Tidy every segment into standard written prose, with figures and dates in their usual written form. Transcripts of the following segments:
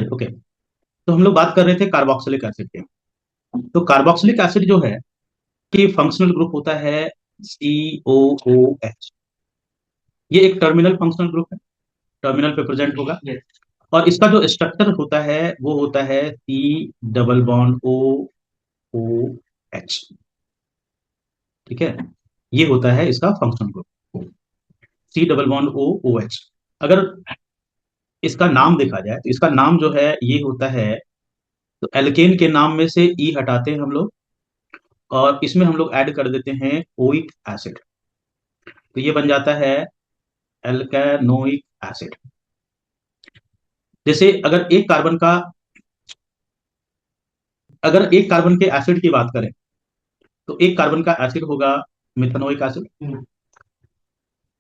Acid, okay. तो हम लोग बात कर रहे थे कार्बोक्सिलिक एसिड के। तो कार्बोक्सिलिक एसिड जो है कि फंक्शनल ग्रुप होता है COOH। ये एक टर्मिनल फंक्शनल ग्रुप है, टर्मिनल पे प्रेजेंट होगा। और इसका जो स्ट्रक्चर होता है वो होता है C डबल बॉन्ड OOH। ठीक है, ये होता है इसका functional group, C double bond OOH। अगर इसका नाम देखा जाए तो इसका नाम जो है ये होता है, तो एल्केन के नाम में से ई हटाते हैं हम लोग और इसमें हम लोग ऐड कर देते हैं ओइक एसिड। तो ये बन जाता है एल्केनोइक एसिड। जैसे अगर एक कार्बन के एसिड की बात करें तो एक कार्बन का एसिड होगा मिथेनोइक एसिड।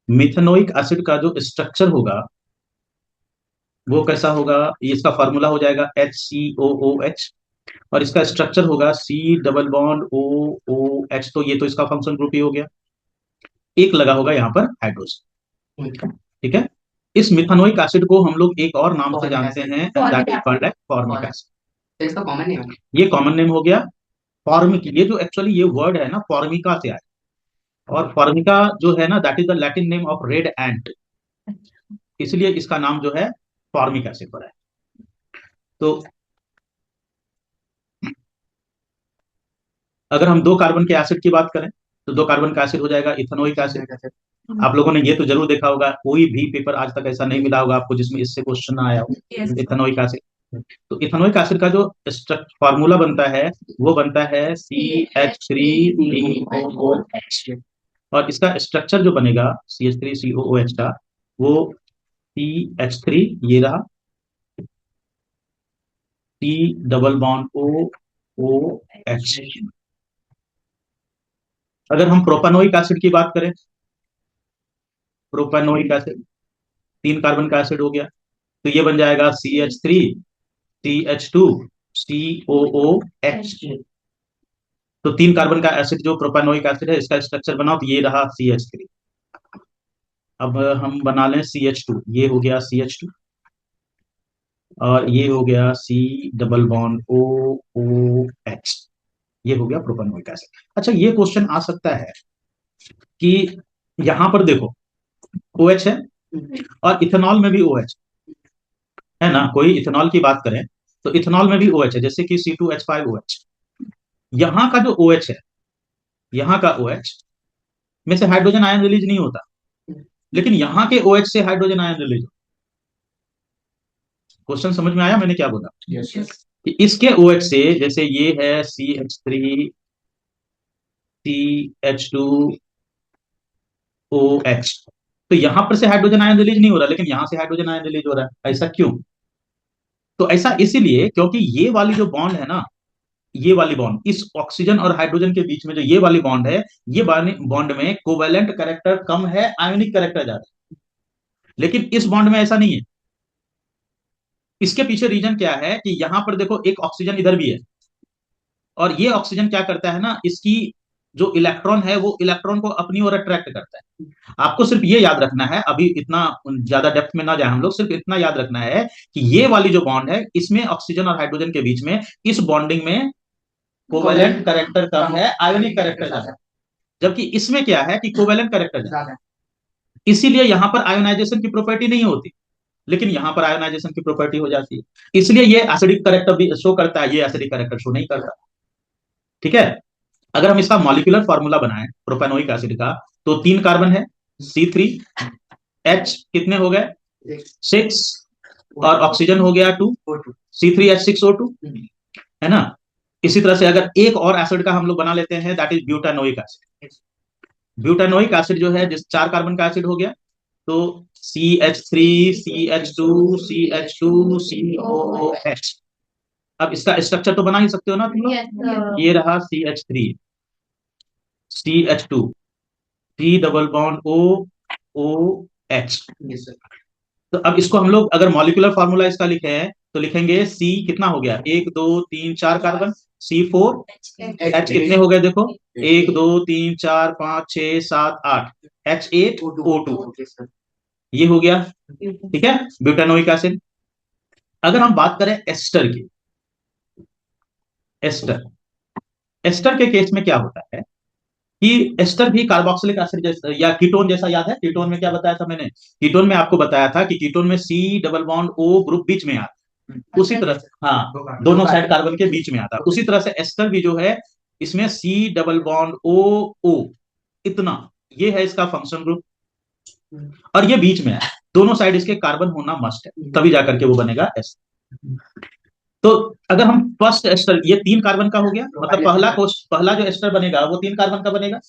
मिथेनोइक एसिड का जो स्ट्रक्चर होगा वो कैसा होगा, ये इसका फॉर्मूला हो जाएगा HCOOH। और इसका स्ट्रक्चर होगा C डबल बॉन्ड OOH। तो ये तो इसका फंक्शन ग्रुप ही हो गया, एक लगा होगा यहाँ पर हाइड्रोजन। ठीक है, इस मिथेनोइक एसिड को हम लोग एक और नाम से जानते हैं, that is called formic acid. इसका कॉमन नेम, ये कॉमन नेम हो गया फॉर्मिक। ये जो एक्चुअली ये वर्ड है ना फॉर्मिका से आया, और फॉर्मिका जो है ना that is the Latin name of red एंट, इसलिए इसका नाम जो है फॉर्मिक एसिड पड़ा है। तो अगर हम दो कार्बन के एसिड की बात करें तो दो कार्बन का एसिड हो जाएगा इथेनोइक एसिड। आप लोगों ने ये तो जरूर देखा होगा, कोई भी पेपर आज तक ऐसा नहीं मिला होगा आपको जिसमें इससे क्वेश्चन आया हो, इथेनोइक एसिड। तो इथेनोइक एसिड का जो फॉर्मूला बनता है वो बनता है CH3COOH। और इसका स्ट्रक्चर जो बनेगा CH3COOH का वो CH3, ये रहा C डबल बॉन्ड OOH। अगर हम प्रोपानोइक एसिड की बात करें, प्रोपानोइक एसिड तीन कार्बन का एसिड हो गया, तो ये बन जाएगा CH3CH2COOH। तो तीन कार्बन का एसिड जो प्रोपानोइक एसिड है इसका स्ट्रक्चर बनाओ, तो ये रहा CH3। अब हम बना लें CH2, ये हो गया CH2 और ये हो गया C डबल बॉन्ड OOH। ये हो गया प्रोपानोइक एसिड। अच्छा, ये क्वेश्चन आ सकता है कि यहां पर देखो OH है और इथेनॉल में भी OH है ना। कोई इथेनॉल की बात करें तो इथेनॉल में भी OH है, जैसे कि C2H5OH। यहाँ का जो OH है, यहाँ का OH में से हाइड्रोजन आयन रिलीज नहीं होता, लेकिन यहाँ के OH से हाइड्रोजन आयन रिलीज होता। क्वेश्चन समझ में आया मैंने क्या बोला? कि इसके OH से, जैसे ये है CH3CH2OH, तो यहां पर से हाइड्रोजन आयन रिलीज नहीं हो रहा, लेकिन यहां से हाइड्रोजन आयन रिलीज हो रहा है। ऐसा क्यों? तो ऐसा इसीलिए क्योंकि ये वाली जो बॉन्ड है ना, ये वाली बॉन्ड इस ऑक्सीजन और हाइड्रोजन के बीच में जो ये वाली बॉन्ड है, ये बॉन्ड में कोवेलेंट कैरेक्टर कम है, आयोनिक कैरेक्टर ज्यादा है। लेकिन इस बॉन्ड में ऐसा नहीं है। इसके पीछे रीजन क्या है कि यहां पर देखो एक ऑक्सीजन इधर भी है, और ये ऑक्सीजन क्या करता है ना, इसकी जो इलेक्ट्रॉन है वो इलेक्ट्रॉन को अपनी ओर अट्रैक्ट करता है। आपको सिर्फ ये याद रखना है, अभी इतना ज्यादा डेप्थ में ना जाए हम लोग, सिर्फ इतना याद रखना है कि ये वाली जो बॉन्ड है इसमें ऑक्सीजन और हाइड्रोजन के बीच में इस बॉन्डिंग में कोवेलेंट कैरेक्टर कम है, आयोनिक कैरेक्टर ज्यादा है। जबकि इसमें क्या है कि कोवेलेंट कैरेक्टर ज्यादा है, इसीलिए यहां पर आयोनाइजेशन की प्रॉपर्टी नहीं होती, लेकिन यहां पर आयोनाइजेशन की प्रॉपर्टी हो जाती है। इसलिए ये एसिडिक कैरेक्टर भी शो करता है, ये एसिडिक कैरेक्टर शो नहीं करता। ठीक है, अगर हम इसका मॉलिक्यूलर फॉर्मूला बनाएं प्रोपेनोइक एसिड का, तो तीन कार्बन है C3H, कितने हो गए 6, और ऑक्सीजन हो गया 2, C3H6O2, है ना। इसी तरह से अगर एक और एसिड का हम लोग बना लेते हैं, that is butanoic acid. Butanoic acid जो है, जिस चार कार्बन का एसिड हो गया, तो CH3CH2CH2COOH। अब इसका स्ट्रक्चर तो बना ही सकते हो ना तुम लोग। ये रहा CH3CH2, C double bond OOH। तो अब इसको हम लोग अगर मॉलिक्यूलर फार्मूला इसका लिखे हैं तो लिखेंगे C, कितना हो गया, 1 2 3 4 कार्बन, C4H, कितने हो गए देखो, 1 2 3 4 5 6 7 8, H8O2, ये हो गया। ठीक है, ब्यूटानोइक एसिड। अगर हम बात करें एस्टर की, एस्टर एस्टर के केस में क्या होता है कि एस्टर भी कार्बोक्सिलिक एसिड जैसा या कीटोन जैसा, याद है कीटोन में क्या बताया था मैंने? कीटोन में आपको बताया था कि कीटोन में C double bond O group बीच में आता है, उसी तरह से हाँ दोनों साइड कार्बन के बीच में आता है, उसी तरह से एस्टर भी जो है इसमें सी डबल बॉन्ड ओ ओ इतना, ये है इसका फंक्शन ग्रुप, और ये बीच में है, दोनों साइड इसके कार्बन होना मस्ट है, तभी जाकर के वो बनेगा एस्टर। तो अगर हम फर्स्ट एस्टर, ये 3 कार्बन का हो गया, मतलब पहला जो एस्टर बनेगा वो 3 कार्बन का बनेगा।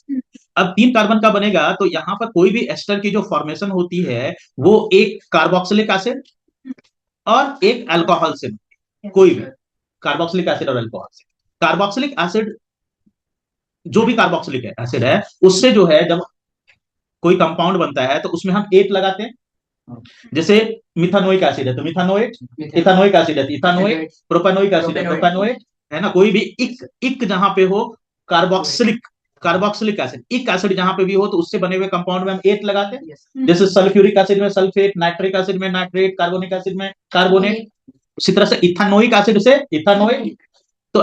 अब 3 कार्बन का बनेगा तो यहां पर कोई भी एस्टर की जो फॉर्मेशन होती है वो एक कार्बोक्सिलिक एसिड और एक अल्कोहल से, कोई भी कार्बोक्सिलिक एसिड और अल्कोहल से। कार्बोक्सिलिक एसिड, जो भी कार्बोक्सिलिक एसिड है उससे जो है जब कोई कंपाउंड बनता है तो उसमें हम एट लगाते हैं। जैसे मिथानोइक एसिड है तो मिथानोएट, इथानोइक एसिड है तो इथानोएट, प्रोपेनोइक एसिड है प्रोपेनोएट, है ना? कोई भी इक इक जहां पे हो, कार्बोक्सिलिक कार्बोक्सिलिक एसिड, इक एसिड जहां पे भी हो तो उससे बने हुए कंपाउंड में हम एट लगाते हैं। जैसे सल्फ्यूरिक एसिड में सल्फेट, नाइट्रिक एसिड में नाइट्रेट, कार्बोनिक एसिड में कार्बोनेट। उसी तरह से इथानोइक एसिड से इथानोएट। तो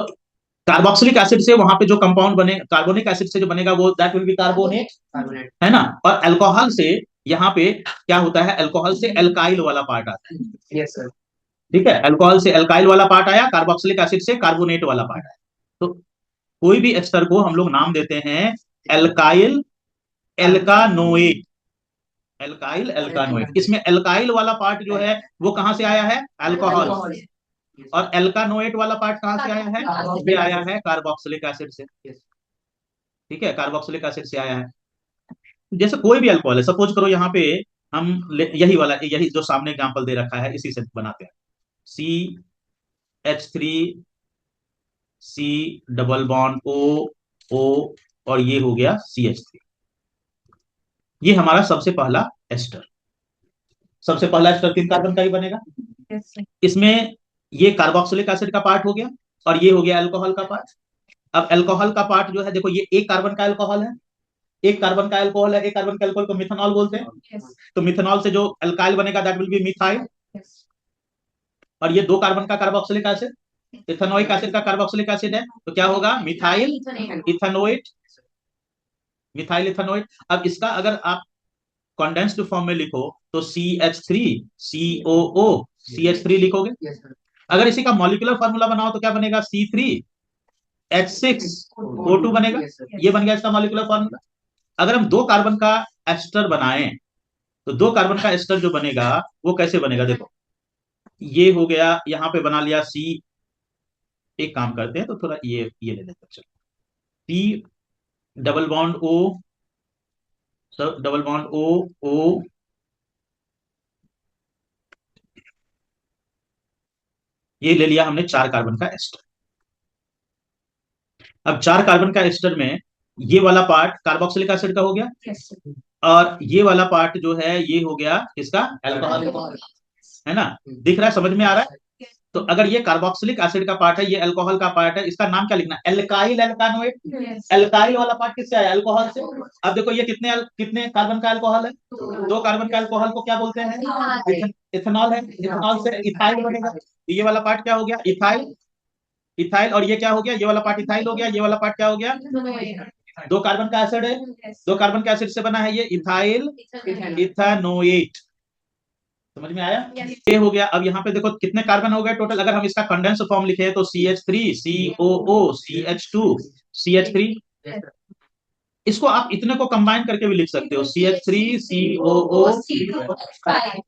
कार्बोक्सिलिक एसिड से वहां पे जो कंपाउंड बने, कार्बोनिक एसिड से जो बनेगा वो दैट विल बी कार्बोनेट, है ना? और अल्कोहल से यहाँ पे क्या होता है, अल्कोहल से एल्काइल वाला पार्ट आता है। Yes sir. ठीक है, अल्कोहल से एल्काइल वाला पार्ट आया, कार्बोक्सिलिक एसिड से कार्बोनेट वाला पार्ट आया। तो कोई भी एस्टर को हम लोग नाम देते हैं एल्काइल एल्कानोएट, एल्काइल एल्कानोएट। इसमें एल्काइल वाला पार्ट जो है वो कहां से आया है, अल्कोहल, और एल्कानोएट वाला पार्ट कहां से आया है, ये आया है कार्बोक्सिलिक एसिड से। ठीक है, कार्बोक्सिलिक एसिड से आया है। जैसे कोई भी अल्कोहल है, सपोज करो यहाँ पे हम यही वाला, यही जो सामने एग्जांपल दे रखा है इसी से बनाते हैं। CH3 C double bond O O, और ये हो गया CH3। ये हमारा सबसे पहला एस्टर, सबसे पहला एस्टर 3 कार्बन का ही बनेगा। इसमें ये कार्बोक्सिलिक एसिड का पार्ट हो गया और ये हो गया अल्कोहल का पार्ट। अब अल्कोहल का पार्ट जो है, देखो ये एक कार्बन का अल्कोहल है, एक कार्बन का अल्कोहल है, एक कार्बन के अल्कोहल को मिथनॉल बोलते हैं। तो मिथनॉल से जो अल्काइल बनेगा दैट विल बी मिथाइल। और ये 2 कार्बन का कार्बोक्सिलिक एसिड, इथेनोइक एसिड का कार्बोक्सिलिक एसिड है, तो क्या होगा, मिथाइल इथेनोएट, मिथाइल इथेनोएट। अब इसका अगर आप कंडेंस्ड फॉर्म में लिखो तो CH3 COO CH3 लिखोगे। अगर इसी का मॉलिक्यूलर फार्मूला बनाओ तो क्या बनेगा, C3H6O2 बनेगा। ये बन गया इसका मॉलिक्यूलर फार्मूला। अगर हम 2 कार्बन का एस्टर बनाएं तो 2 कार्बन का एस्टर जो बनेगा वो कैसे बनेगा, देखो ये हो गया, यहां पे बना लिया सी। एक काम करते हैं तो थोड़ा ये ले लेते हैं, चलो C double bond O, double bond O O, ये ले लिया हमने 4 कार्बन का एस्टर। अब 4 कार्बन का एस्टर में ये वाला पार्ट कार्बोक्सिलिक एसिड का हो गया, और ये वाला पार्ट जो है ये हो गया इसका अल्कोहल, है ना? दिख रहा है, समझ में आ रहा है? तो अगर ये कार्बोक्सिलिक एसिड का पार्ट है, ये अल्कोहल का पार्ट है, इसका नाम क्या लिखना, एल्काइल एल्कानोएट। एल्काइल वाला पार्ट किससे आया, अल्कोहल से। अब देखो ये कितने कितने कार्बन का अल्कोहल है, 2 कार्बन का अल्कोहल को क्या बोलते हैं, इथेनॉल है। इथेनॉल से इथाइल बनेगा, ये वाला पार्ट क्या हो गया, इथाइल। इथाइल, और ये क्या हो गया, ये वाला पार्ट इथाइल हो गया, ये वाला पार्ट क्या हो गया, 2 कार्बन का एसिड है, 2 कार्बन का एसिड से बना है ये इथाइल इथानोएट। समझ में आया? ये हो गया। अब यहाँ पे देखो कितने कार्बन हो गए टोटल, अगर हम इसका कंडेंस फॉर्म लिखे तो CH3 COO CH2 CH3। इसको आप इतने को कंबाइन करके भी लिख सकते हो, CH3 COO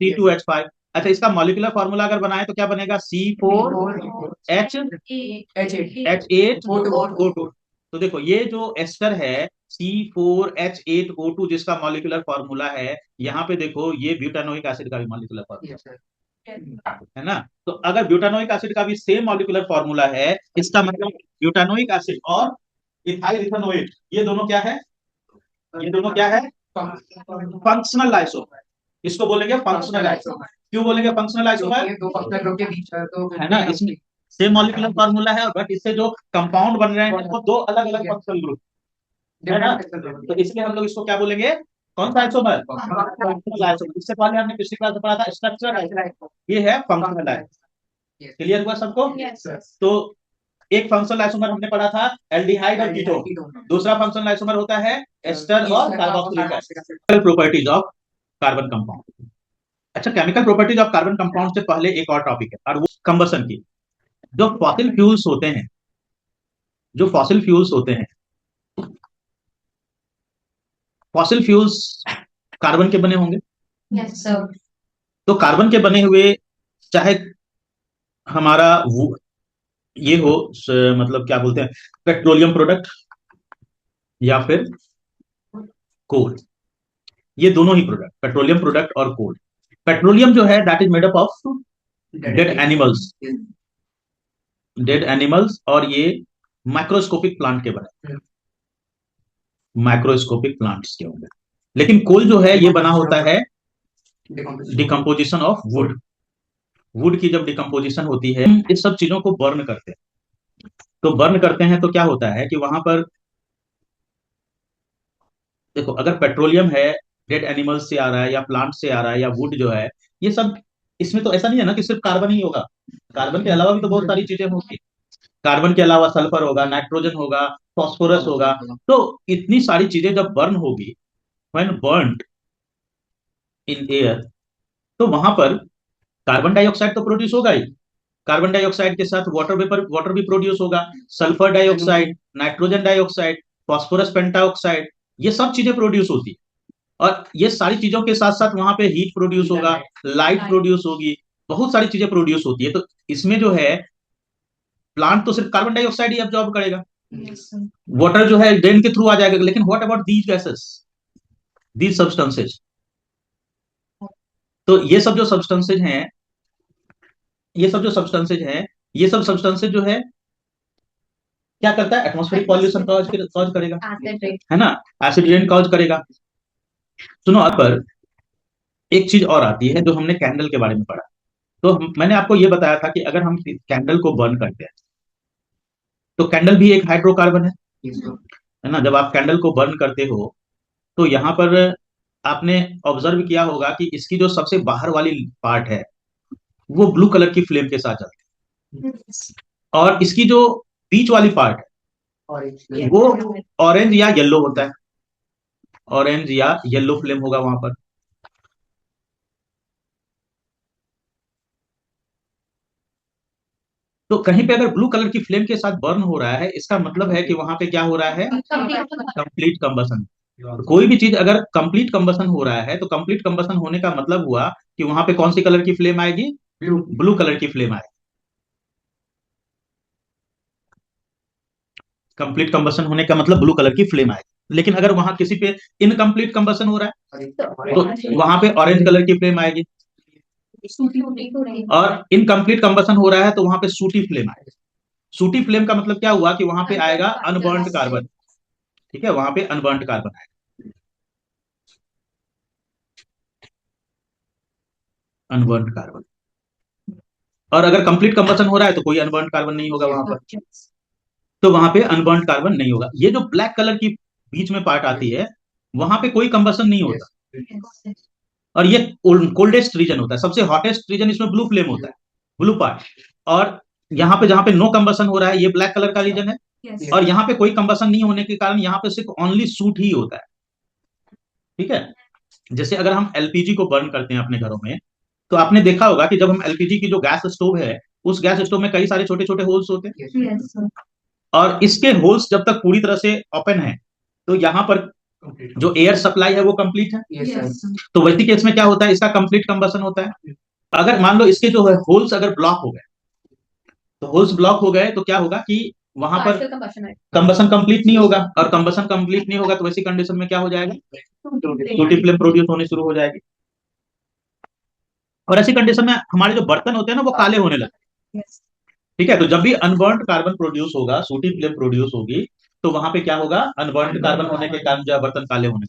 C2H5। अच्छा, इसका मॉलिक्यूलर फॉर्मूला अगर बनाए तो क्या बनेगा, C4H8O2। तो देखो ये जो एस्टर है C4H8O2 जिसका मॉलिक्यूलर फॉर्मूला है, यहाँ पे देखो ये ब्यूटानोइक एसिड का भी मॉलिक्यूलर फॉर्मूला है ना? तो अगर ब्यूटानोइक एसिड का भी सेम मॉलिक्यूलर फॉर्मूला है, इसका मतलब ब्यूटानोइक एसिड और इथाइल इथेनोएट ये दोनों क्या है, ये दोनों क्या है, फंक्शनल आइसोमर। इसको बोलेंगे फंक्शनल आइसोमर। क्यों बोलेंगे फंक्शनल आइसोमर, दो फंक्शनल ग्रुप के बीच है ना, इसमें सेम मॉलिक्यूलर फार्मूला है, बट इससे जो कंपाउंड बन रहे हैं वो 2 अलग अलग फंक्शनल ग्रुप है ना। तो इसलिए हम लोग इसको क्या बोलेंगे, कौन सा आइसोमर, फंक्शनल आइसोमर। इससे पहले हमने पिछली क्लास में पढ़ा था स्ट्रक्चरल आइसोमर, ये है फंक्शनल आइसोमर। क्लियर हुआ सबको? तो एक फंक्शनल आइसोमर हमने पढ़ा था एल्डिहाइड और कीटोन, दूसरा फंक्शनल आइसोमर होता है एस्टर और carboxylic acid. Properties of carbon compound. अच्छा, chemical properties of carbon compound से पहले एक और टॉपिक है और वो कंबसन की। जो फॉसिल फ्यूल्स होते हैं, जो फॉसिल फ्यूल्स होते हैं, फॉसिल फ्यूल्स कार्बन के बने होंगे। Yes sir. तो कार्बन के बने हुए, चाहे हमारा ये हो मतलब क्या बोलते हैं, पेट्रोलियम प्रोडक्ट या फिर कोल, ये दोनों ही प्रोडक्ट, पेट्रोलियम प्रोडक्ट और कोल। पेट्रोलियम जो है that is made up of dead animals, dead animals, और ये माइक्रोस्कोपिक प्लांट के बने, माइक्रोस्कोपिक प्लांट्स के होंगे। लेकिन कोल जो है ये बना होता है डिकम्पोजिशन ऑफ वुड। वुड की जब डिकम्पोजिशन होती है, इस सब चीजों को बर्न करते हैं। तो बर्न करते हैं तो क्या होता है कि वहां पर देखो, अगर पेट्रोलियम है, डेड एनिमल्स से आ रहा है या प्लांट से आ रहा है या वुड जो है, ये सब, इसमें तो ऐसा नहीं है ना कि सिर्फ कार्बन ही होगा। कार्बन के अलावा भी तो बहुत सारी चीजें होंगी। कार्बन के अलावा सल्फर होगा, नाइट्रोजन होगा, फॉस्फोरस होगा। तो इतनी सारी चीजें जब बर्न होगी, व्हेन बर्न्ड इन एयर, तो वहां पर कार्बन डाइऑक्साइड तो प्रोड्यूस होगा ही। कार्बन डाइऑक्साइड के साथ वाटर वेपर, वाटर भी प्रोड्यूस होगा, sulphur dioxide, nitrogen dioxide, phosphorus pentoxide, ये सब चीजें प्रोड्यूस होती है। और ये सारी चीजों के साथ साथ वहां पे हीट प्रोड्यूस होगा, लाइट प्रोड्यूस होगी, बहुत सारी चीजें प्रोड्यूस होती है। तो इसमें जो है प्लांट तो सिर्फ कार्बन डाइऑक्साइड ही एब्जॉर्ब करेगा, वाटर जो है ड्रेन के थ्रू आ जाएगा। लेकिन what about these gases, these substances? तो ये सब जो सब्सटेंसेज हैं, ये सब जो सब्सटेंसेज हैं, ये सब सब्सटेंसेज जो है क्या करता है, एटमॉस्फेरिक पॉल्यूशन कॉज करेगा, है ना, एसिड रेन कॉज करेगा। सुनो, अब पर एक चीज और आती है जो हमने कैंडल के बारे में पढ़ा। तो मैंने आपको ये बताया था कि अगर हम कैंडल को बर्न करते हैं तो कैंडल भी एक हाइड्रोकार्बन है ना। जब आप कैंडल को बर्न करते हो तो यहाँ पर आपने ऑब्जर्व किया होगा कि इसकी जो सबसे बाहर वाली पार्ट है वो ब्लू कलर की फ्लेम के साथ चलती है, और इसकी जो बीच वाली पार्ट है वो ऑरेंज या येलो होता है, ऑरेंज या येलो फ्लेम होगा वहां पर। तो कहीं पे अगर ब्लू कलर की फ्लेम के साथ बर्न हो रहा है, इसका मतलब है कि वहां पे क्या हो रहा है, कंप्लीट कंबसन। कोई भी चीज अगर कंप्लीट कंबसन हो रहा है तो कंप्लीट कंबसन होने का मतलब हुआ कि वहां पे कौन सी कलर की फ्लेम आएगी, ब्लू कलर की फ्लेम आएगी। कंप्लीट कंबसन होने का मतलब ब्लू कलर की फ्लेम आएगी। लेकिन अगर वहां किसी पे इनकम्प्लीट कंबसन हो रहा है तो वहां पे ऑरेंज कलर की फ्लेम आएगी, और इनकम्प्लीट कंबसन हो रहा है तो वहां पे सूटी फ्लेम आएगी। सूटी फ्लेम का मतलब क्या हुआ कि वहां पे आएगा अनबर्न्ड कार्बन। ठीक है, वहां पे अनबर्न्ड कार्बन आएगा, अनबर्न्ड कार्बन। और अगर कंप्लीट कंबसन हो रहा है तो कोई अनबर्न्ड कार्बन नहीं होगा वहां पर, तो वहां पे अनबर्न्ड कार्बन नहीं होगा। ये जो ब्लैक कलर की बीच में पार्ट आती है, वहां पे कोई कंबसन नहीं होता, और ये कोल्डेस्ट रीजन होता है, सबसे हॉटेस्ट रीजन, इसमें ब्लू फ्लेम होता है, ब्लू पार्ट। और यहाँ पे जहां पे नो कंबसन हो रहा है ये ब्लैक कलर का रीजन है, और यहाँ पे कोई कंबसन नहीं होने के कारण यहाँ पे सिर्फ ओनली सूट ही होता है। ठीक है, जैसे अगर हम एलपीजी को बर्न करते हैं अपने घरों में, तो आपने देखा होगा कि जब हम एलपीजी की जो गैस स्टोव है, उस गैस स्टोव में कई सारे छोटे छोटे होल्स होते हैं, और इसके होल्स जब तक पूरी तरह से ओपन है तो यहाँ पर जो एयर सप्लाई है वो कंप्लीट है। तो वैसे केस में क्या होता है, इसका कंप्लीट कंबसन होता है। अगर मान लो इसके जो है होल्स अगर ब्लॉक हो गए, तो होल्स ब्लॉक हो गए तो क्या होगा कि वहां पर कंबसन कंप्लीट नहीं होगा, और कंबसन कंप्लीट नहीं होगा तो वैसी कंडीशन में क्या हो जाएगा, टूटी फ्लेम प्रोड्यूस होनी शुरू हो जाएगी। और ऐसी कंडीशन में हमारे जो बर्तन होते हैं ना वो काले होने लगते हैं। ठीक है, तो जब भी अनबर्न्ड कार्बन प्रोड्यूस होगा, सूटी फ्लेम प्रोड्यूस होगी, तो वहां पे क्या होगा, अनबर्न्ड कार्बन होने के कारण जो है बर्तन काले होने।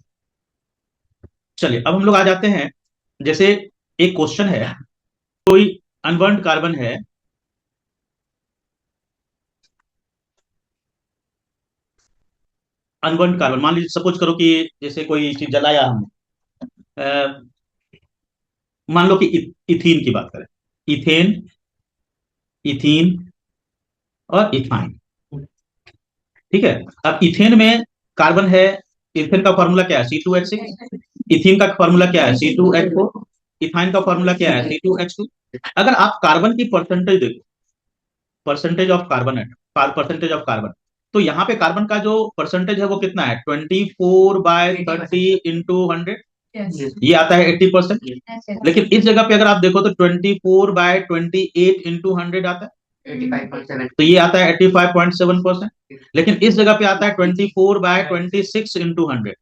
चलिए अब हम लोग आ जाते हैं, जैसे एक क्वेश्चन है, कोई अनबर्न्ड कार्बन है, अनबर्न्ड कार्बन, मान लीजिए सपोज करो कि जैसे कोई चीज जलाया हमने, मान लो कि इथीन की बात करें, इथेन इथीन और इथाइन। ठीक है। अब इथेन में कार्बन है, इथेन का फॉर्मूला क्या है, C2H6। इथीन का फॉर्मूला क्या है, C2H4। इथाइन का फॉर्मूला क्या है, C2H2। अगर आप कार्बन की परसेंटेज देखो, परसेंटेज ऑफ कार्बन है, परसेंटेज ऑफ कार्बन, तो यहाँ पे कार्बन का जो परसेंटेज है वो कितना है, 24/30 × 100, ये आता है 80%। लेकिन इस जगह पे अगर आप देखो तो 24/28 × 100 आता है 85.7, तो ये आता है 85.7%। लेकिन इस जगह पे आता है 24/26 × 100,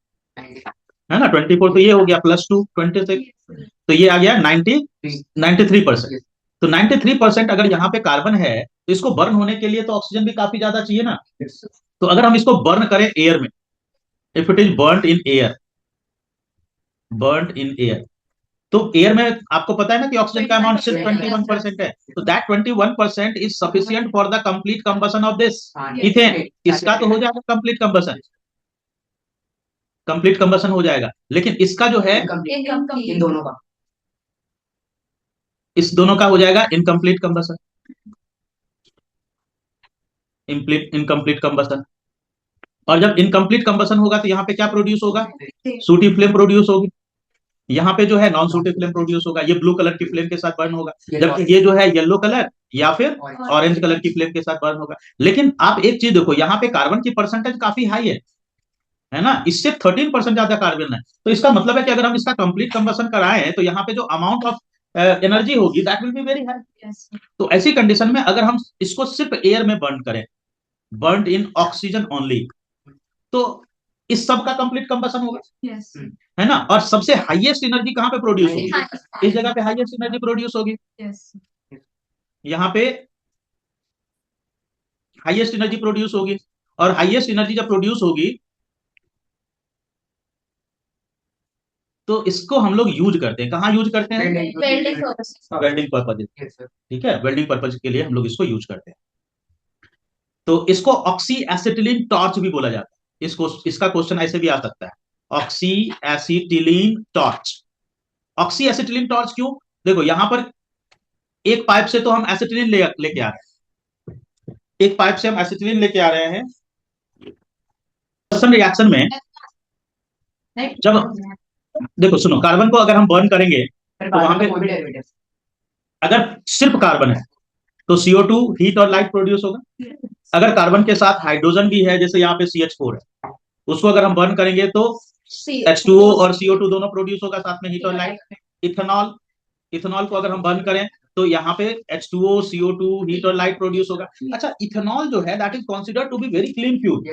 है ना, 24, तो ये हो गया +2 26, तो ये आ गया 93%। तो 93% अगर यहाँ पे कार्बन है तो इसको बर्न होने के लिए तो ऑक्सीजन भी काफी ज्यादा चाहिए ना। तो अगर हम इसको बर्न करें एयर में, if it is burn in air, burn in air, तो एयर में आपको पता है ना कि ऑक्सीजन का अमाउंट सिर्फ 21% है। तो that 21% is sufficient for the complete combustion of this ethane. इसका तो हो जाएगा कंप्लीट कंबसन, कंप्लीट कंबसन हो जाएगा। लेकिन इसका जो है इन दोनों का, इस दोनों का हो जाएगा इनकम्प्लीट कंबसन, इनकम्प्लीट कंबसन। और जब इनकम्प्लीट कंबसन होगा तो यहाँ पे क्या प्रोड्यूस होगा, सूटी फ्लेम प्रोड्यूस होगी। यहाँ पे जो है नॉन सूटी फ्लेम प्रोड्यूस होगा, ये ब्लू कलर की फ्लेम के साथ बर्न होगा, जबकि ये जो है येलो कलर या फिर ऑरेंज कलर की फ्लेम के साथ बर्न होगा। लेकिन आप एक चीज देखो, यहाँ पे कार्बन की परसेंटेज काफी हाई है ना, इससे 13% ज्यादा कार्बन है। तो इसका मतलब है कि अगर हम इसका कंप्लीट कंबसन कराएं तो यहाँ पे जो अमाउंट ऑफ एनर्जी होगी that will be very high. तो ऐसी कंडीशन में अगर हम इसको सिर्फ एयर में बर्न करें, बर्न इन ऑक्सीजन ओनली, तो इस सब का कंप्लीट कंबसन होगा, है ना। और सबसे हाईएस्ट एनर्जी कहां पे प्रोड्यूस होगी, इस जगह पे हाईएस्ट एनर्जी प्रोड्यूस होगी, यहाँ पे हाईएस्ट एनर्जी प्रोड्यूस होगी। और हाईएस्ट एनर्जी जब प्रोड्यूस होगी तो इसको हम लोग यूज करते हैं, कहाँ यूज करते हैं, वेल्डिंग पर्पज। ठीक है, वेल्डिंग पर्पज के लिए हम लोग इसको यूज करते हैं। तो इसको ऑक्सी एसिटिलीन टॉर्च भी बोला जाता है, इसको, इसका क्वेश्चन ऐसे भी आ सकता है, oxy acetylene torch. Oxy acetylene torch क्यों, देखो यहां पर एक पाइप से तो हम एसिटिलीन लेके आ रहे हैं, एक पाइप से हम एसिटिलीन लेके आ रहे हैं। रिएक्शन में जब, देखो सुनो, कार्बन को अगर हम बर्न करेंगे तो वहां पे अगर सिर्फ कार्बन है तो CO2 हीट और लाइट प्रोड्यूस होगा। अगर कार्बन के साथ हाइड्रोजन भी है, जैसे यहाँ पे CH4 है, उसको अगर हम बर्न करेंगे तो H2O और CO2 दोनों प्रोड्यूस होगा, साथ में हीट और लाइट। इथेनॉल, इथेनॉल को अगर हम बर्न करें तो यहाँ पे H2O CO2 हीट और लाइट प्रोड्यूस होगा। अच्छा, इथेनॉल जो है that is considered to be very clean fuel.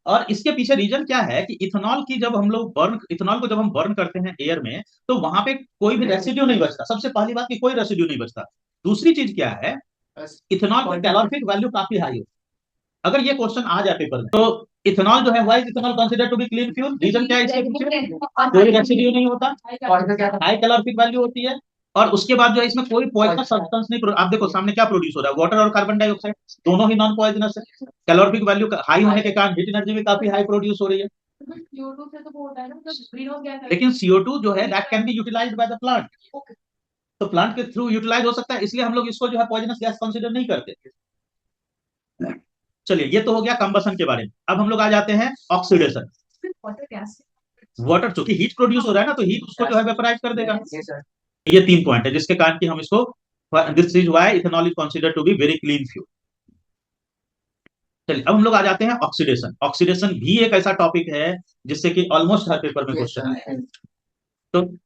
और इसके पीछे रीजन क्या है कि इथेनॉल की जब हम लोग बर्न, इथेनॉल को जब हम बर्न करते हैं एयर में तो वहां पे कोई भी रेसिड्यू नहीं बचता, सबसे पहली बात कि कोई रेसिड्यू नहीं बचता। दूसरी चीज क्या है, इथेनॉल की कैलोरिफिक वैल्यू काफी हाई हो। अगर ये क्वेश्चन आ जाए पेपर में तो इथेनॉल जो है, why is ethanol considered to be clean fuel, reason क्या है इसके पीछे, कोई रेसिड्यू नहीं होता, हाई कैलोरिफिक वैल्यू होती है, और उसके बाद जो है इसमें कोई पॉइजनस सब्सटेंस नहीं। आप देखो सामने क्या प्रोड्यूस हो रहा है, वाटर और कार्बन डाइऑक्साइड, दोनों ही नॉन पॉइजनस है। कैलोरिफिक वैल्यू हाई होने के कारण हीट एनर्जी भी काफी हाई प्रोड्यूस हो रही है। लेकिन CO2 जो है that can be utilised by the plant, तो प्लांट के थ्रू यूटिलाइज हो सकता है, इसलिए हम लोग इसको जो है पॉइजनस गैस कंसीडर नहीं करते। चलिए, ये तो हो गया कंबसन के बारे में। अब हम लोग आ जाते हैं ऑक्सीडेशन। वाटर चूंकि हीट प्रोड्यूस हो रहा है ना, तो हीट उसको जो है वेपराइज कर देगा। ये 3 पॉइंट है जिसके कारण कि हम इसको, this is why ethanol is considered to be very clean fuel. चलिए, अब हम लोग आ जाते हैं ऑक्सीडेशन। ऑक्सीडेशन भी एक ऐसा टॉपिक है जिससे कि ऑलमोस्ट हर पेपर में क्वेश्चन है। तो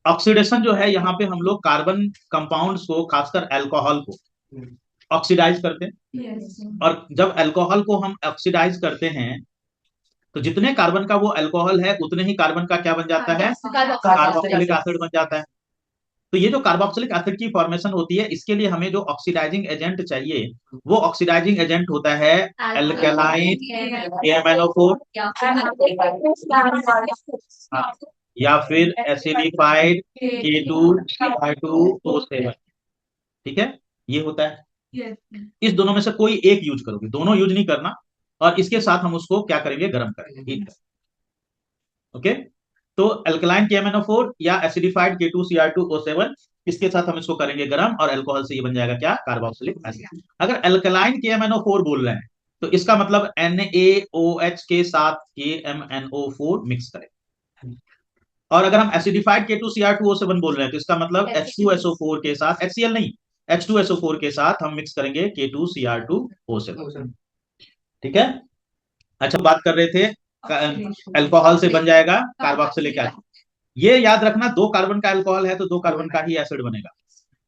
ऑक्सीडेशन जो है, यहाँ पे हम लोग कार्बन कंपाउंड्स को, खासकर अल्कोहल को ऑक्सीडाइज करते हैं। और जब अल्कोहल को हम ऑक्सीडाइज करते हैं तो जितने कार्बन का वो अल्कोहल है उतने ही कार्बन का क्या बन जाता है, कार्बोक्सिलिक एसिड बन जाता है। तो ये जो कार्बोक्सिलिक एसिड की फॉर्मेशन होती है, इसके लिए हमें जो ऑक्सीडाइजिंग एजेंट चाहिए वो ऑक्सीडाइजिंग एजेंट होता है एल्केलाइन AMnO4, या फिर एसिडिफाइड K2SO7। ठीक है, ये होता है। इस दोनों में से कोई एक यूज करोगे, दोनों यूज नहीं करना। और इसके साथ हम उसको क्या करेंगे, गर्म करेंगे, हीट करेंगे। ओके। तो अल्कलाइन KMnO4 या एसिडिफाइड K2Cr2O7, इसके साथ हम इसको करेंगे गर्म और अल्कोहल से ये बन जाएगा क्या, कार्बोक्सिलिक एसिड। अगर अल्कलाइन KMnO4 बोल रहे हैं तो इसका मतलब NaOH के साथ KMnO4 मिक्स करें। और अगर हम एसिडिफाइड K2Cr2O7 बोल रहे हैं तो इसका मतलब H2SO4 के साथ, HCl नहीं, H2SO4 के साथ हम मिक्स करेंगे K2Cr2O7। ठीक है। अच्छा, बात कर रहे थे अल्कोहल से बन जाएगा कार्बोक्सिलिक एसिड। ये याद रखना, 2 कार्बन का अल्कोहल है तो 2 कार्बन का ही एसिड बनेगा,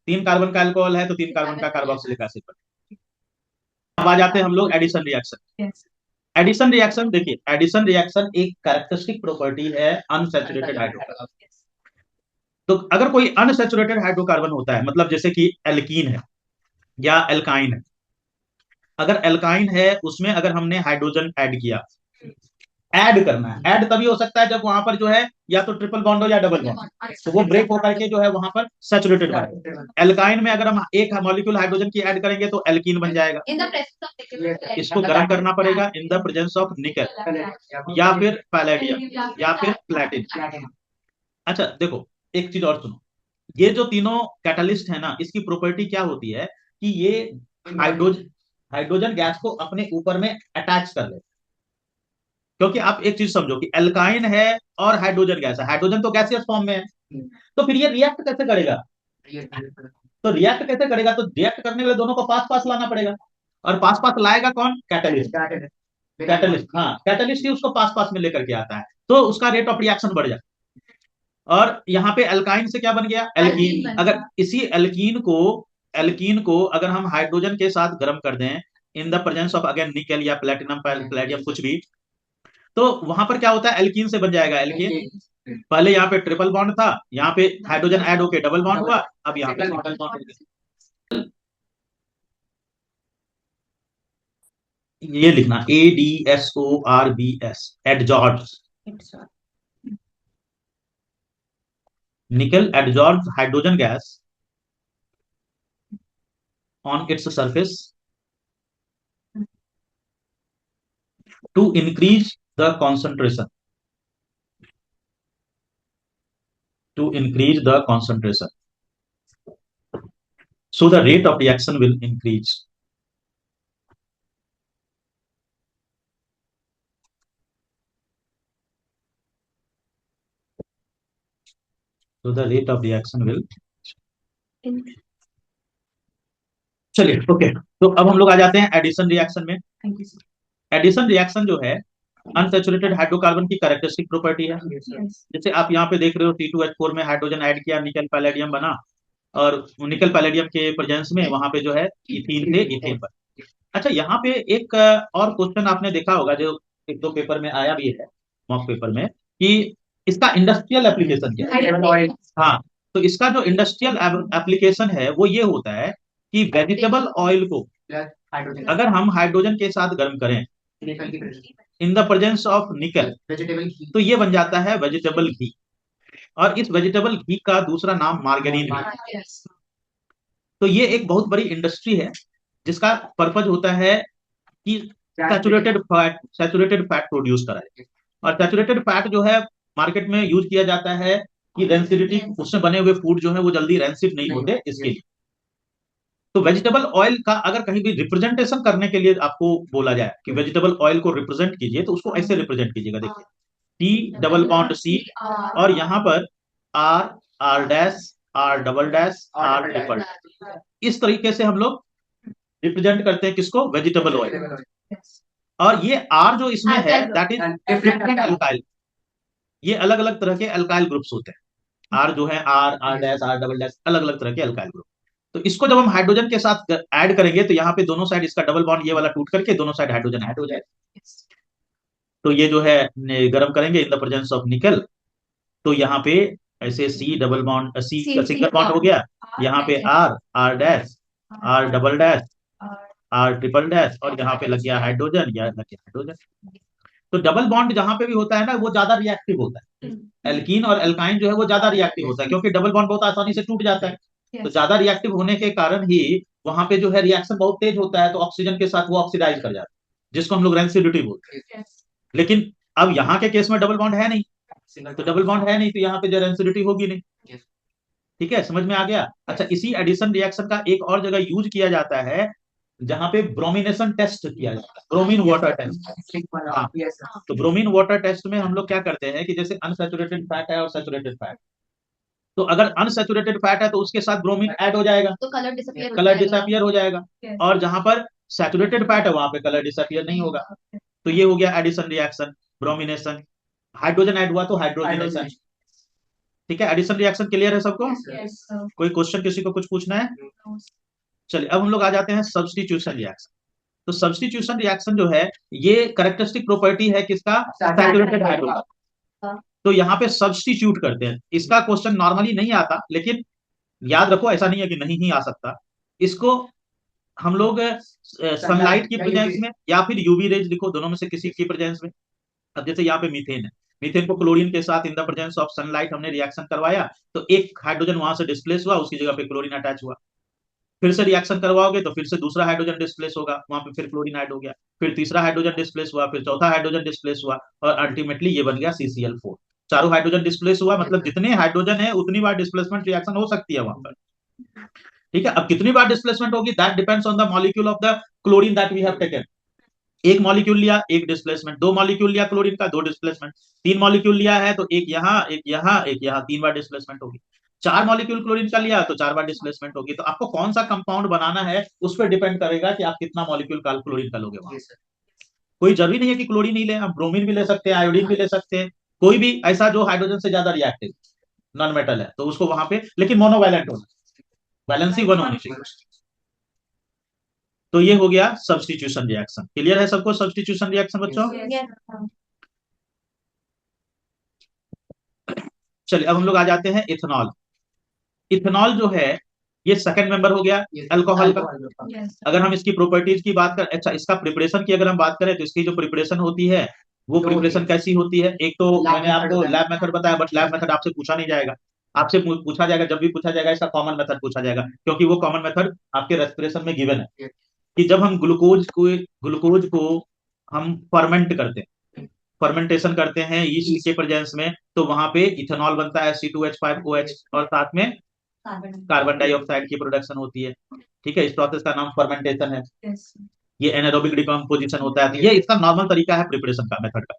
3 कार्बन का अल्कोहल है तो 3 कार्बन का कार्बोक्सिलिक एसिड बनेगा। अब आ जाते हैं हम लोग एडिशन रिएक्शन। एडिशन रिएक्शन देखिए, एडिशन रिएक्शन एक कैरेक्टरिस्टिक प्रॉपर्टी है अनसैचुरेटेड हाइड्रोकार्बन। तो अगर कोई अनसैचुरेटेड हाइड्रोकार्बन होता है, मतलब जैसे कि एल्कीन है या एल्काइन है, अगर एल्काइन है उसमें अगर हमने हाइड्रोजन ऐड किया, ऐड करना है, ऐड तभी हो सकता है जब वहां पर जो है या तो ट्रिपल बॉन्ड हो या डबल बॉन्ड, तो वो ब्रेक होकर के जो है वहां पर सैचुरेटेड है। एल्काइन में अगर हम एक मॉलिक्यूल हाइड्रोजन की ऐड करेंगे तो एल्कीन बन जाएगा। इसको गर्म करना पड़ेगा इन द प्रेजेंस ऑफ निकल या फिर पैलेडियम या फिर प्लेटिन। अच्छा देखो, एक चीज और सुनो, ये जो तीनों कैटलिस्ट है ना, इसकी प्रॉपर्टी क्या होती है कि ये हाइड्रोजन हाइड्रोजन गैस को अपने ऊपर में अटैच कर ले। क्योंकि आप एक चीज समझो कि एल्काइन है और हाइड्रोजन गैस है, हाइड्रोजन तो गैसियस फॉर्म में है, तो फिर ये रिएक्ट कैसे करेगा? तो रिएक्ट कैसे करेगा? तो रिएक्ट करने के लिए दोनों को पास पास लाना पड़ेगा, और पास पास लाएगा कौन? कैटलिस्ट। कैटलिस्ट, हाँ, कैटलिस्ट ही उसको पास पास में लेकर के आता है, तो उसका रेट ऑफ रिएक्शन बढ़ जाता है। और यहाँ पे एल्काइन से क्या बन गया? एल्कीन। अगर इसी एल्कीन को अगर हम हाइड्रोजन के साथ गर्म कर दें in the presence of again निकल या प्लेटिनम पैलेडियम कुछ भी, तो वहां पर क्या होता है? एल्कीन से बन जाएगा एल्कीन। पहले यहाँ पे ट्रिपल बॉन्ड था, यहाँ पे हाइड्रोजन ऐड होके डबल बॉन्ड हुआ, अब यहाँ पे सिंगल बॉन्ड हो गया। ये लिखना ADSORBS, adsorbs. Nickel adsorbs hydrogen gas on its surface to increase the concentration, so the rate of reaction will increase. So the rate of reaction will चलिए ओके। तो अब हम लोग आ जाते हैं एडिशन रिएक्शन में। एडिशन रिएक्शन जो है अनसैचुरेटेड हाइड्रोकार्बन की कैरेक्टरिस्टिक प्रॉपर्टी है। जैसे आप यहाँ पे देख रहे हो C2H4 में हाइड्रोजन ऐड किया, निकल पैलेडियम बना, और निकल पैलेडियम के प्रेजेंस में वहां पे जो है इथीन से इथेन पर। अच्छा, यहाँ पे एक और क्वेश्चन आपने देखा होगा जो 1-2 पेपर में आया भी है, मॉक पेपर में, कि इसका इंडस्ट्रियल एप्लीकेशन क्या है। हाँ, तो इसका जो इंडस्ट्रियल एप्लीकेशन है वो ये होता है कि वेजिटेबल ऑयल को अगर हम हाइड्रोजन के साथ गर्म करें इन द प्रेजेंस ऑफ निकल, तो ये बन जाता है वेजिटेबल घी, और इस वेजिटेबल घी का दूसरा नाम मार्गरीन है। तो ये एक बहुत बड़ी इंडस्ट्री है जिसका पर्पज होता है कि सैचुरेटेड फैट प्रोड्यूस कराए। और सैचुरेटेड फैट जो है मार्केट में यूज किया जाता है कि रेंसिडिटी, उससे बने हुए फूड जो है वो जल्दी रेंसिड नहीं होते, इसके लिए। तो वेजिटेबल ऑयल का अगर कहीं भी रिप्रेजेंटेशन करने के लिए आपको बोला जाए कि वेजिटेबल ऑयल को रिप्रेजेंट कीजिए, तो उसको ऐसे रिप्रेजेंट कीजिएगा, देखिए T डबल बॉन्ड C, और यहाँ पर R R डैश R इस तरीके से हम लोग रिप्रेजेंट करते हैं किसको? Vegetable oil. और ये R जो इसमें है दैट इज डिफरेंट अल्काइल। ये अलग अलग तरह के अल्काइल ग्रुप्स होते हैं। R जो है R dash R double dash, अलग अलग तरह के अल्काइल ग्रुप। तो इसको जब हम हाइड्रोजन के साथ ऐड करेंगे तो यहाँ पे दोनों साइड इसका डबल बॉन्ड ये वाला टूट करके दोनों साइड हाइड्रोजन ऐड हो जाएगा। तो ये जो है गर्म करेंगे इन द प्रेजेंस ऑफ निकल, तो यहाँ पे ऐसे C डबल बॉन्ड C का सिंगल बॉन्ड हो गया, यहाँ पे R dash R double dash R triple dash, और यहाँ पे लग गया हाइड्रोजन, या लग गया हाइड्रोजन। तो डबल बॉन्ड जहां पे भी होता है ना वो ज्यादा रिएक्टिव होता है। एल्कीन और एल्काइन जो है वो ज्यादा रिएक्टिव होता है, क्योंकि डबल बॉन्ड बहुत आसानी से टूट जाता है। तो ज्यादा रिएक्टिव होने के कारण ही वहां पे जो है रिएक्शन बहुत तेज होता है, तो ऑक्सीजन के साथ वो ऑक्सीडाइज कर जाता है, जिसको हम लोग रेंसिडिटी बोलते हैं। लेकिन अब यहाँ के केस में डबल बॉन्ड है नहीं, तो डबल बॉन्ड है नहीं, तो यहाँ पे जरा एसिडिटी होगी नहीं। ठीक है, समझ में आ गया। अच्छा, इसी एडिशन रिएक्शन का एक और जगह यूज किया जाता है जहां पे ब्रोमिनेशन टेस्ट किया जाता है, ब्रोमीन वाटर टेस्ट। हाँ, तो ब्रोमीन वाटर टेस्ट में हम लोग क्या करते हैं कि जैसे अनसैचुरेटेड फैट है और सैचुरेटेड फैट, तो अगर अनसैचुरेटेड फैट है तो उसके साथ ब्रोमीन ऐड हो जाएगा, तो कलर डिसअपियर कलर डिसअपियर हो जाएगा। और जहां पर सैचुरेटेड फैट है वहां पे कलर डिसअपियर नहीं होगा। तो ये हो गया addition reaction, bromination. Hydrogen add हुआ तो हाइड्रोजनेशन। ठीक है, एडिशन रिएक्शन क्लियर है सबको? कोई क्वेश्चन किसी को कुछ पूछना है? चलिए, अब हम लोग आ जाते हैं सब्स्टिट्यूशन रिएक्शन। तो सब्स्टिट्यूशन रिएक्शन जो है, ये कैरेक्टरिस्टिक प्रॉपर्टी है किसका? Saturated hydrogen. तो यहाँ पे सब्स्टिट्यूट करते हैं। इसका क्वेश्चन नॉर्मली नहीं आता, लेकिन याद रखो, ऐसा नहीं है कि नहीं ही आ सकता। इसको हम लोग सनलाइट की प्रेजेंस में या फिर यूवी रेज लिखो, दोनों में से किसी की प्रेजेंस में। अब जैसे यहाँ पे मीथेन है, मीथेन को क्लोरीन के साथ in the presence of sunlight हमने रिएक्शन करवाया, तो एक हाइड्रोजन वहां से डिस्प्लेस हुआ, उसकी जगह पे क्लोरीन अटैच हुआ। फिर से रिएक्शन करवाओगे तो फिर से दूसरा हाइड्रोजन डिस्प्लेस होगा, वहां पे फिर क्लोरीन ऐड हो गया। फिर तीसरा हाइड्रोजन डिस्प्लेस हुआ, फिर चौथा हाइड्रोजन डिस्प्लेस हुआ, और अल्टीमेटली ये बन गया CCl4। चारों हाइड्रोजन डिस्प्लेस हुआ, मतलब जितने हाइड्रोजन है उतनी बार डिस्प्लेसमेंट रिएक्शन हो सकती है वहां पर। ठीक है, अब कितनी बार डिस्प्लेसमेंट होगी, that depends on the molecule of the chlorine that we have taken. एक मॉलिक्यूल लिया, एक डिस्प्लेसमेंट। दो मॉलिक्यूल लिया क्लोरीन का, दो डिस्प्लेसमेंट। तीन मॉलिक्यूल लिया है तो एक यहाँ, एक यहाँ, एक यहाँ, तीन बार डिस्प्लेसमेंट होगी। चार मॉलिक्यूल क्लोरीन का लिया तो चार बार डिस्प्लेसमेंट होगी। तो आपको कौन सा कंपाउंड बनाना है उस पर डिपेंड करेगा कि आप कितना मॉलिक्यूल का क्लोरीन का लोगे वहां। कोई जरूरी नहीं है कि क्लोरीन ही ले, आप ब्रोमीन भी ले सकते हैं, आयोडीन भी ले सकते हैं, कोई भी ऐसा जो हाइड्रोजन से ज्यादा रिएक्टिव नॉन मेटल है, तो उसको वहां पे, लेकिन मोनोवैलेंट होना, वैलेंसी 1 होनी चाहिए। तो ये हो गया सब्स्टिट्यूशन रिएक्शन। क्लियर है सबको सब्स्टिट्यूशन रिएक्शन बच्चों? चलिए, अब हम लोग आ जाते हैं इथेनॉल। इथेनॉल जो है, ये सेकंड मेंबर हो गया अल्कोहल का। अगर हम इसकी प्रॉपर्टीज की बात करें, अच्छा, इसका प्रिपरेशन की अगर हम बात करें, तो इसकी जो प्रिपरेशन होती है वो प्रिपरेशन कैसी होती है? एक तो मैंने आपको लैब मेथड बताया, बट लैब मेथड आपसे पूछा नहीं जाएगा। आपसे पूछा जाएगा, जब भी पूछा जाएगा इसका कॉमन मेथड पूछा जाएगा, क्योंकि वो कॉमन मेथड आपके रेस्पिरेशन में गिवन है कि जब हम ग्लूकोज को हम फर्मेंट करते हैं, फर्मेंटेशन करते हैं यीस्ट के प्रेजेंस में, तो वहां पे इथेनॉल बनता है C2H5OH, और साथ में कार्बन डाइऑक्साइड की प्रोडक्शन होती है। ठीक है, इस प्रोसेस का नाम फर्मेंटेशन है। ये एनारोबिक डिकम्पोजिशन होता है। तो ये इसका नॉर्मल तरीका है प्रिपरेशन का, मेथड का।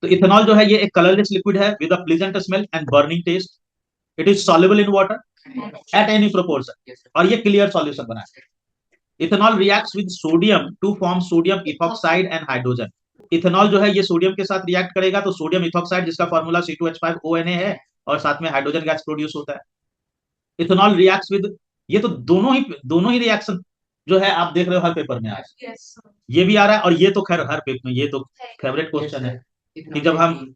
तो इथेनॉल जो है, ये एक कलरलेस लिक्विड है with a pleasant smell and burning taste. It is soluble in water at any proportion, और ये क्लियर सॉल्यूशन बना है। Ethanol reacts with sodium to form sodium ethoxide and hydrogen. Ethanol जो है ये सोडियम के साथ रिएक्ट करेगा, तो सोडियम इथॉक्साइड जिसका फॉर्मूला C2H5ONa है, और साथ में हाइड्रोजन गैस प्रोड्यूस होता है। इथेनॉल रिएक्ट्स विद, ये तो दोनों ही रिएक्शन जो है आप देख रहे हो हर पेपर में आ रहा है। ये भी आ रहा है, और ये तो खैर हर पेपर में, ये तो फेवरेट क्वेश्चन है कि जब हम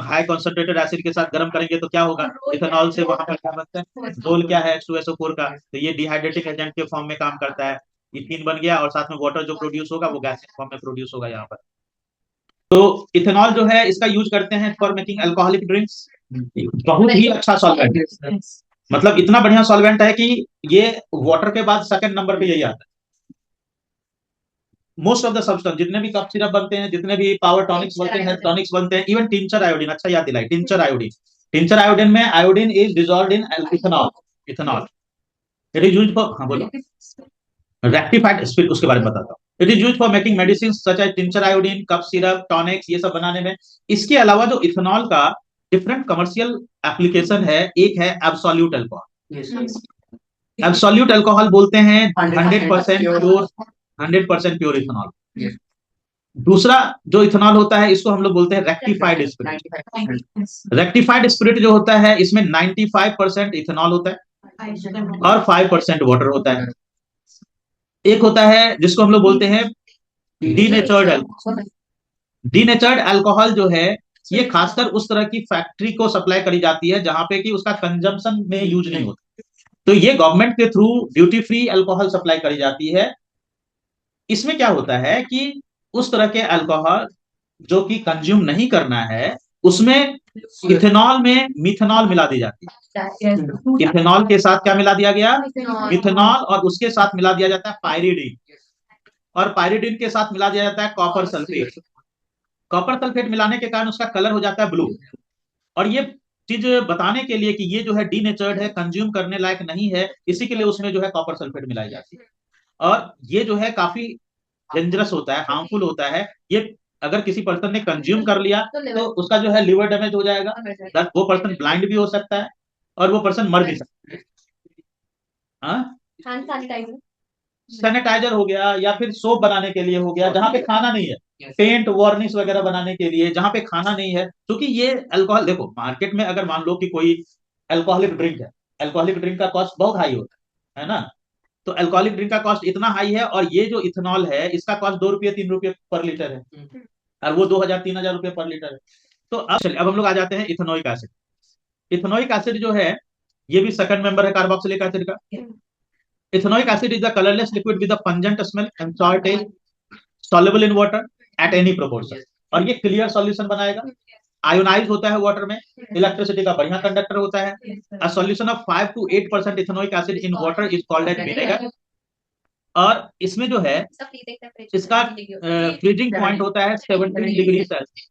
हाई कॉन्सेंट्रेटेड एसिड के साथ गर्म करेंगे तो क्या होगा, इथेनॉल से वहां पर क्या बनता है, रोल क्या है, H2SO4 का। तो ये डिहाइड्रेटिंग एजेंट के फॉर्म में काम करता है। इथीन बन गया, और साथ में वाटर जो प्रोड्यूस होगा वो गैस के फॉर्म में प्रोड्यूस होगा यहाँ पर। तो इथेनॉल जो है, इसका यूज करते हैं फॉर मेकिंग अल्कोहलिक ड्रिंक्स। बहुत ही अच्छा सॉल्वेंट है, मतलब इतना बढ़िया सॉल्वेंट है कि ये वाटर के बाद सेकंड नंबर पे यही आता है। मोस्ट ऑफ द सब्सटेंस, जितने भी कप सिरप बनते हैं, जितने भी पावर टॉनिक्स बनते हैं, टॉनिक्स बनते हैं, इवन टिंचर आयोडीन, अच्छा याद दिलाई, टिंचर आयोडीन। टिंचर आयोडीन में iodine is dissolved in ethanol. Ethanol it is used for, हाँ बोलो, रेक्टिफाइड स्पिरिट, उसके बारे में बताता हूँ। It is used for making medicine such as tincture iodine, cough syrup, tonics, ये सब बनाने में। इसके अलावा जो इथेनॉल का डिफरेंट कमर्शियल एप्लीकेशन है, एक है एब्सोल्यूट अल्कोहल। एब्सोल्यूट अल्कोहल बोलते हैं 100% प्योर, 100% प्योर इथेनॉल। दूसरा जो इथेनॉल होता है, इसको हम लोग बोलते हैं रेक्टिफाइड स्पिरिट। रेक्टिफाइड स्पिरिट जो होता है, इसमें 95% इथेनॉल होता है और 5% वाटर होता है। एक होता है जिसको हम लोग बोलते हैं डीनेचर्ड अल्कोहल। डीनेचर्ड अल्कोहल जो है, ये खासकर उस तरह की फैक्ट्री को सप्लाई करी जाती है जहां पे कि उसका कंजम्पशन में यूज नहीं होता। तो ये गवर्नमेंट के through duty free alcohol supply करी जाती है। इसमें क्या होता है कि उस तरह के अल्कोहल जो कि कंज्यूम नहीं करना है, उसमें इथेनॉल में मिथेनॉल मिला दी जाती है। इथेनॉल के साथ क्या मिला दिया गया, मिथेनॉल, और उसके साथ मिला दिया जाता है पायरिडीन, और पायरिडीन के साथ मिला दिया जाता है कॉपर सल्फेट। कॉपर सल्फेट मिलाने के कारण उसका कलर हो जाता है ब्लू। और ये चीज बताने के लिए कि ये जो है डीनेचर्ड है, कंज्यूम करने लायक नहीं है, इसी के लिए उसमें जो है कॉपर सल्फेट मिलाई जाती है। और ये जो है काफी डेंजरस होता है, हार्मफुल होता है ये। अगर किसी पर्सन ने कंज्यूम कर लिया तो उसका जो है लिवर डैमेज हो जाएगा, वो पर्सन ब्लाइंड भी हो सकता है और वो पर्सन मर भी सकता है। हाँ, सैनिटाइजर हो गया या फिर सोप बनाने के लिए हो गया, जहां पे खाना नहीं है, पेंट वार्निश वगैरह बनाने के लिए जहां पे खाना नहीं है, क्योंकि ये अल्कोहल, देखो मार्केट में अगर मान लो कि कोई अल्कोहलिक ड्रिंक है, अल्कोहलिक ड्रिंक का कॉस्ट बहुत हाई होता है ना। तो अल्कोहलिक ड्रिंक का कॉस्ट इतना हाई है, और ये जो इथेनॉल है इसका कॉस्ट 2 रुपये 3 रुपये पर लीटर है, और वो 2000 3000 रुपये पर लीटर है। तो अब चलिए, अब हम लोग आ जाते हैं इथेनोइक एसिड। इथेनोइक एसिड जो है, ये भी सेकंड मेंबर है कार्बोक्सिलिक एसिड का। Ethanoic acid is the colourless liquid with the pungent smell and salt test, soluble in water at any proportion। और ये क्लियर सॉल्यूशन बनाएगा, आयोनाइज होता है वाटर में, इलेक्ट्रिसिटी का बढ़िया कंडक्टर होता है। A solution of 5 to 8% ethanoic acid in water is called as vinegar. और इसमें जो है इसका फ्रीजिंग पॉइंट होता है 17 डिग्री सेल्सियस।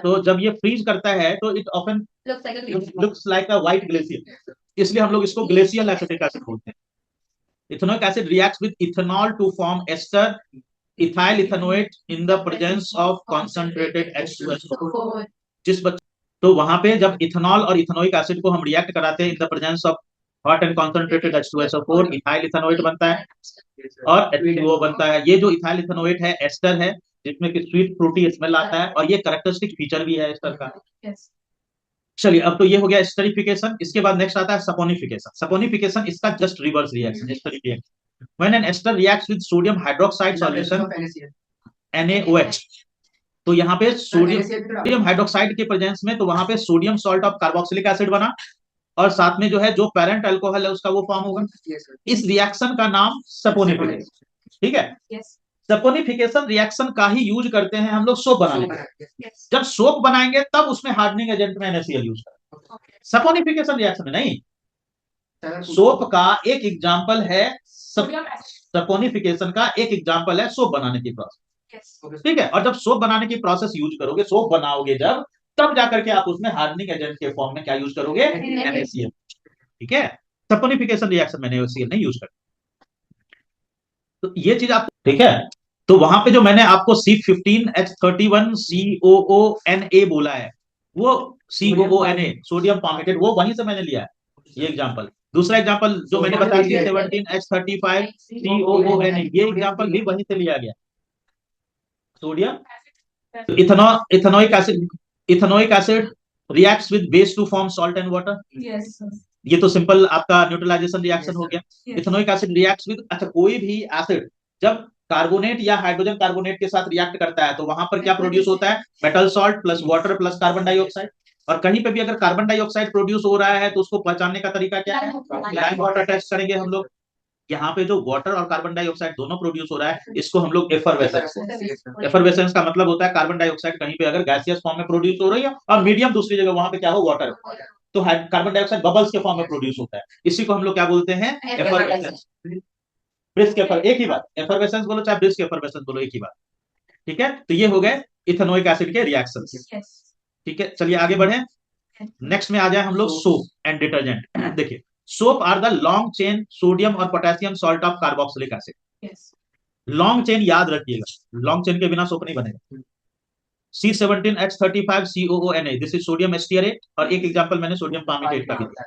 तो जब ये फ्रीज करता है तो it often looks like a white glacier, इसलिए हम लोग इसको ग्लेशियल एसिटिक एसिड बोलते हैं। Ethanoic acid reacts with ethanol to form ester ethyl ethanoate in the presence of concentrated H2SO4। जिस बच्चे, तो वहां पे जब इथेनॉल और इथेनोइक एसिड को हम रिएक्ट कराते हैं in the presence of hot and concentrated H2SO4, ethyl ethanoate बनता है और H2O बनता है। ये जो इथाइल इथेनोएट है एस्टर है, जिसमें कि स्वीट फ्रूटी स्मेल आता है, और ये कैरेक्टरिस्टिक फीचर भी है एस्टर का। चलिए, अब तो ये हो गया एस्टरिफिकेशन। इसके बाद नेक्स्ट आता है सपोनिफिकेशन। सपोनिफिकेशन इसका just reverse reaction esterification. When an ester reacts with sodium hydroxide solution NaOH, तो यहाँ पे सोडियम हाइड्रोक्साइड के प्रेजेंस में, तो वहां पे sodium salt of carboxylic acid बना, और साथ में जो है जो पेरेंट अल्कोहल है उसका वो फॉर्म होगा। इस रिएक्शन का नाम सपोनिफिकेशन, ठीक है। सपोनिफिकेशन रिएक्शन का ही यूज करते हैं हम लोग सोप बनाने के। जब सोप बनाएंगे तब उसमें हार्डनिंग एजेंट में NaCl यूज करेंगे, सपोनिफिकेशन रिएक्शन में नहीं। सोप का एक एग्जांपल है, सपोनिफिकेशन का एक एग्जांपल है सोप बनाने की प्रोसेस, ठीक है। और जब सोप बनाने की प्रोसेस यूज करोगे, सोप बनाओगे जब, तब जाकर के आप उसमें हार्डनिंग एजेंट के फॉर्म में क्या यूज करोगे, NaCl, ठीक है। सपोनिफिकेशन रिएक्शन में NaCl नहीं यूज करते। तो ये चीज आप, ठीक है। तो वहां पे जो मैंने आपको C15H31COONA बोला है, वो COONA सोडियम पामेटेट, वो वहीं से मैंने लिया है ये एग्जांपल। दूसरा एग्जांपल जो मैंने बताया C17H35COONA, ये एग्जांपल भी वहीं से लिया गया, sodium. Ethanoic acid reacts with base to form salt and water. ये तो सिंपल आपका न्यूट्रलाइजेशन रिएक्शन हो गया। इथेनोइक एसिड रिएक्ट्स विद, अच्छा कोई भी एसिड जब कार्बोनेट या हाइड्रोजन कार्बोनेट के साथ रिएक्ट करता है तो वहां पर क्या प्रोड्यूस होता है, metal salt plus water plus carbon dioxide. और कहीं पे भी अगर कार्बन डाइऑक्साइड प्रोड्यूस हो रहा है तो उसको पहचानने का तरीका क्या है, लाइम वाटर टेस्ट करेंगे हम लोग। यहाँ पे जो वाटर और कार्बन डाइऑक्साइड दोनों प्रोड्यूस हो रहा है, इसको हम लोग एफरवेसेंस। एफरवेसेंस का मतलब होता है कार्बन डाइऑक्साइड कहीं पे अगर गैसियस फॉर्म में प्रोड्यूस हो रही है और मीडियम दूसरी जगह वहां पे क्या हो, वाटर, तो कार्बन डाइऑक्साइड बबल्स के फॉर्म में प्रोड्यूस होता है। इसी को हम लोग क्या बोलते हैं, एफरवेसेंस। ब्रिस्क एक ही बात, एफरवेसेंस बोलो चाहे ब्रिस्क एफरवेसेंस बोलो, एक ही बात, ठीक है। तो ये हो गए इथेनोइक एसिड के रिएक्शंस, ठीक है। चलिए आगे बढ़े, नेक्स्ट में आ जाए हम लोग सोप एंड डिटर्जेंट। देखिए, soap are the long chain sodium और potassium salt of carboxylic acid. Long chain याद रखिएगा, लॉन्ग चेन के बिना सोप नहीं बनेगा। C17H35COONA, दिस इज सोडियम एस्टियरेट, और एक एग्जांपल मैंने सोडियम पामेटेट का भी दिया।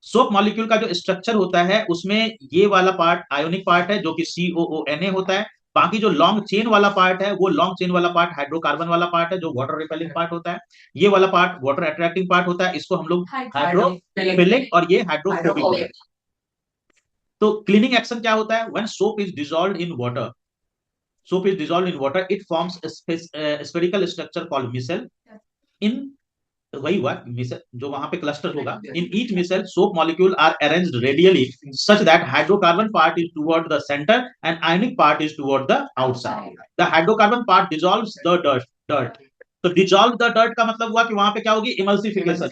सोप मॉलिक्यूल का जो स्ट्रक्चर होता है उसमें ये वाला पार्ट आयोनिक पार्ट है जो कि COONA होता है। बाकी जो लॉन्ग चेन वाला पार्ट है, वो लॉन्ग चेन वाला पार्ट हाइड्रोकार्बन वाला पार्ट है जो वाटर रिपेलिंग पार्ट होता है। ये वाला पार्ट वाटर अट्रैक्टिंग पार्ट होता है, इसको हम लोग हाइड्रोफिलिक, और ये हाइड्रोफोबिक। तो क्लीनिंग एक्शन क्या होता है, when soap is dissolved in water, soap is dissolved in water, it forms a spherical structure called micelle। in वही हुआ मिसल, जो वहां पे क्लस्टर होगा, in each micelle soap molecule are arranged radially such that hydrocarbon part is toward the centre and ionic part is toward the outside. The hydrocarbon part dissolves the dirt. तो dissolve the dirt का मतलब हुआ कि वहां पे क्या होगी, emulsification.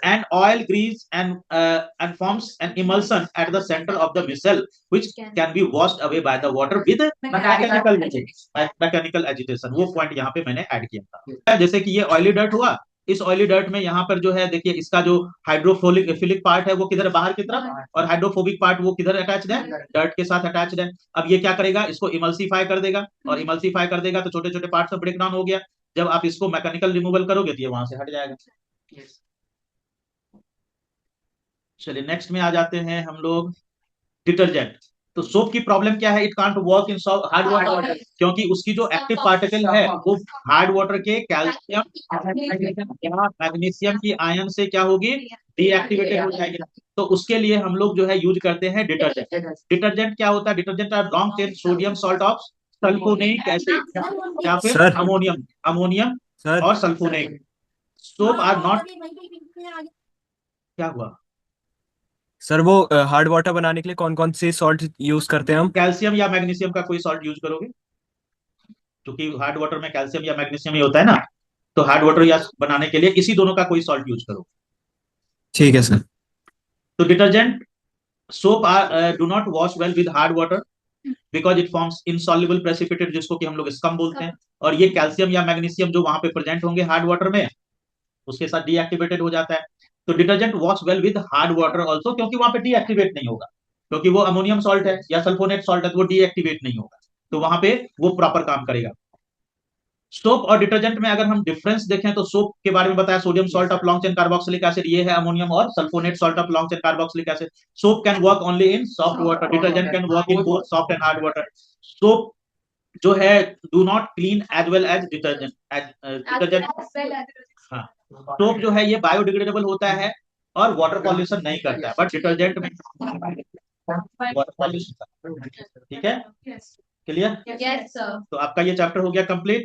and oil grease and forms an emulsion at the center of the missile which can be washed away by the water with mechanical agitation। वो पॉइंट यहाँ पे मैंने ऐड किया था। जैसे कि ये ऑयली डर्ट हुआ, इस ऑयली डर्ट में यहाँ पर जो है देखिए इसका जो हाइड्रोफोलिक फिलिक पार्ट है वो किधर है, बाहर की तरफ, और हाइड्रोफोबिक पार्ट वो किधर अटैच्ड है, डर्ट के साथ अटैच्ड है। अब ये क्या करेगा, इसको इमल्सीफाई कर देगा, और इमल्सीफाई कर देगा तो छोटे छोटे पार्ट्स में ब्रेक डाउन हो गया। जब आप इसको मैकेनिकल रिमूवल करोगे तो ये वहां से हट जाएगा। चलिए नेक्स्ट में आ जाते हैं हम लोग, डिटर्जेंट। तो सोप की प्रॉब्लम क्या है, it can't work in hard water, क्योंकि उसकी जो एक्टिव पार्टिकल है वो हार्ड वाटर के कैल्शियम या मैग्नीशियम की आयन से क्या होगी, डीएक्टिवेटेड हो जाएगी। तो उसके लिए हम लोग जो है यूज करते हैं डिटर्जेंट। डिटर्जेंट क्या होता है, detergent are long chain sodium salt of sulphonic acid या फिर सर अमोनियम, अमोनियम सर और सल्फोनिक। सोप आर नॉट, क्या हुआ, सर वो हार्ड वाटर बनाने के लिए कौन कौन सी सॉल्ट यूज करते हैं हम? कैल्शियम या मैग्नीशियम का कोई सॉल्ट यूज करोगे, क्योंकि हार्ड वाटर में कैल्शियम या मैग्नीशियम ही होता है ना, तो हार्ड वाटर या बनाने के लिए इसी दोनों का कोई सॉल्ट यूज करो। ठीक है सर। तो detergent soap are do not wash well with hard water because it forms insoluble precipitate, जिसको कि हम लोग स्कम बोलते हैं। और ये कैल्शियम या मैग्नीशियम जो वहां पे प्रेजेंट होंगे हार्ड वाटर में, उसके साथ डीएक्टिवेटेड हो जाता है। तो detergent wash well with hard water also, क्योंकि वहां पे डीएक्टिवेट नहीं होगा, क्योंकि वो अमोनियम सॉल्ट है या सल्फोनेट सॉल्ट है, तो वो डीएक्टिवेट नहीं होगा, तो वहां पे वो प्रॉपर काम करेगा। सोप और डिटर्जेंट में अगर हम डिफरेंस देखें तो सोप के बारे में बताया, sodium salt of long chain carboxylic acid, ये है अमोनियम, और sulphonate salt of long chain carboxylic acid. Soap can work only in soft water, detergent can work in both soft and hard water. Soap जो है do not clean as well as detergent, detergent, हाँ, soap जो है ये biodegradable होता है और water pollution नहीं करता है, बट डिटर्जेंट में वाटर पॉल्यूशन। ठीक है, क्लियर? तो आपका ये चैप्टर हो गया कंप्लीट।